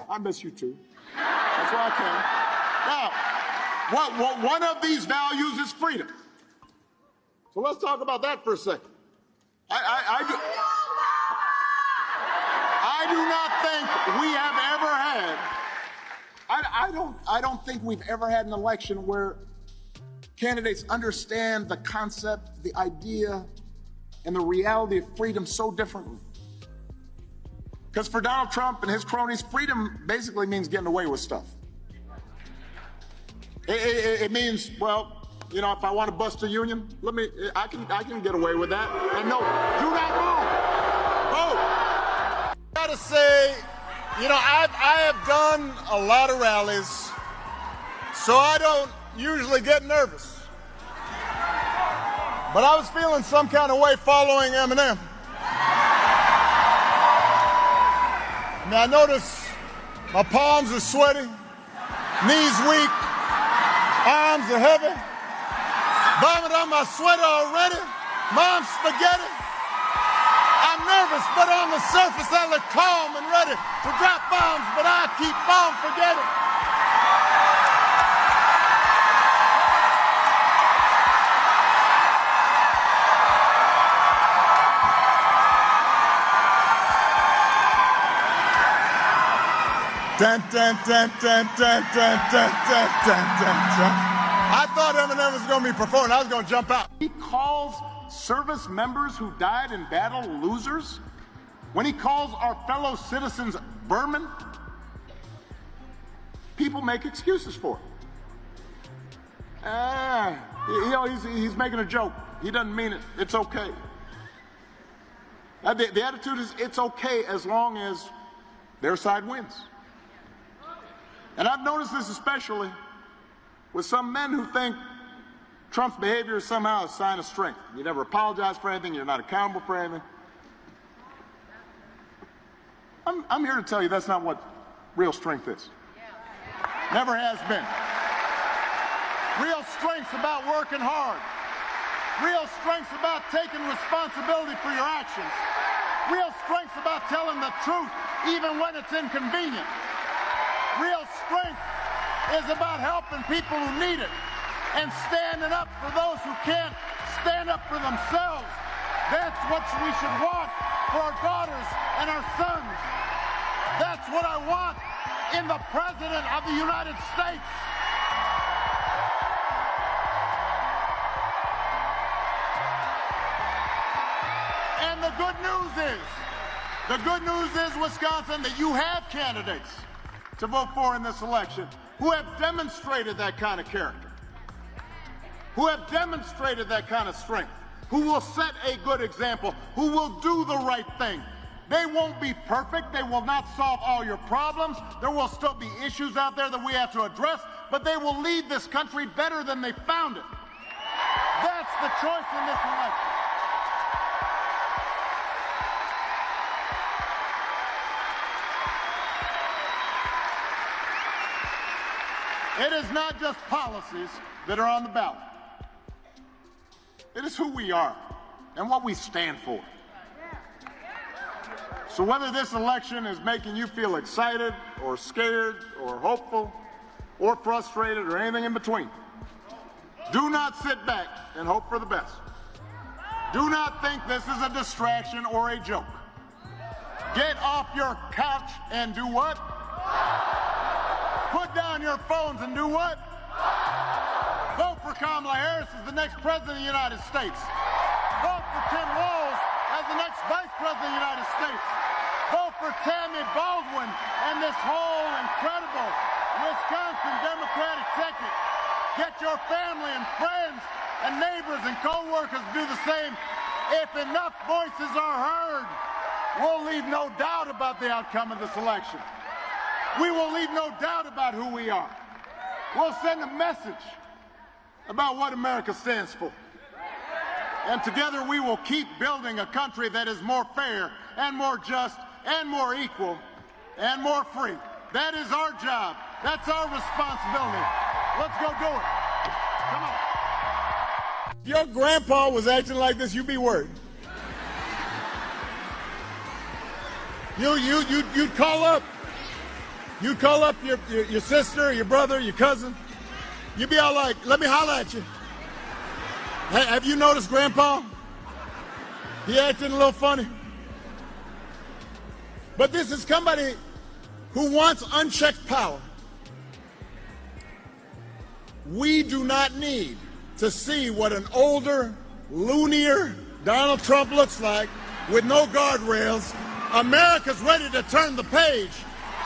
I miss you too. That's why I came. Now, one of these values is freedom. So let's talk about that for a second. I do not think we have ever had, I don't think we've ever had an election where candidates understand the concept, the idea, and the reality of freedom so differently. Because for Donald Trump and his cronies, freedom basically means getting away with stuff. It means, well, you know, if I want to bust a union, I can get away with that. And no, do not move. Vote. I gotta say, you know, I have done a lot of rallies, so I don't usually get nervous. But I was feeling some kind of way following Eminem. I mean, I notice my palms are sweaty, knees weak, arms are heavy, vomit on my sweater already, mom's spaghetti. I'm nervous, but on the surface I look calm and ready to drop bombs, but I keep on forgetting. Dun, dun, dun, dun, dun, dun, dun, dun, dun, dun. I thought Eminem was going to be performing. I was going to jump out. He calls service members who died in battle losers. When he calls our fellow citizens vermin, people make excuses for it. You know, he's making a joke. He doesn't mean it. It's okay. The attitude is it's okay as long as their side wins. And I've noticed this especially with some men who think Trump's behavior is somehow a sign of strength. You never apologize for anything. You're not accountable for anything. I'm here to tell you that's not what real strength is. Never has been. Real strength's about working hard. Real strength's about taking responsibility for your actions. Real strength's about telling the truth even when it's inconvenient. Real strength is about helping people who need it and standing up for those who can't stand up for themselves. That's what we should want for our daughters and our sons. That's what I want in the President of the United States. And the good news is, Wisconsin, that you have candidates to vote for in this election who have demonstrated that kind of character, who have demonstrated that kind of strength, who will set a good example, who will do the right thing. They won't be perfect. They will not solve all your problems. There will still be issues out there that we have to address, but they will lead this country better than they found it. That's the choice in this election. It is not just policies that are on the ballot. It is who we are and what we stand for. So whether this election is making you feel excited or scared or hopeful or frustrated or anything in between, do not sit back and hope for the best. Do not think this is a distraction or a joke. Get off your couch and do what? Put down your phones and do what? Vote for Kamala Harris as the next President of the United States. Vote for Tim Walz as the next Vice President of the United States. Vote for Tammy Baldwin and this whole incredible Wisconsin Democratic ticket. Get your family and friends and neighbors and co-workers to do the same. If enough voices are heard, we'll leave no doubt about the outcome of this election. We will leave no doubt about who we are. We'll send a message about what America stands for. And together we will keep building a country that is more fair and more just and more equal and more free. That is our job. That's our responsibility. Let's go do it. Come on. If your grandpa was acting like this, you'd be worried. You'd call up You call up your sister, your brother, your cousin. You be all like, let me holler at you. Hey, have you noticed Grandpa? He acting a little funny. But this is somebody who wants unchecked power. We do not need to see what an older, loonier Donald Trump looks like with no guardrails. America's ready to turn the page.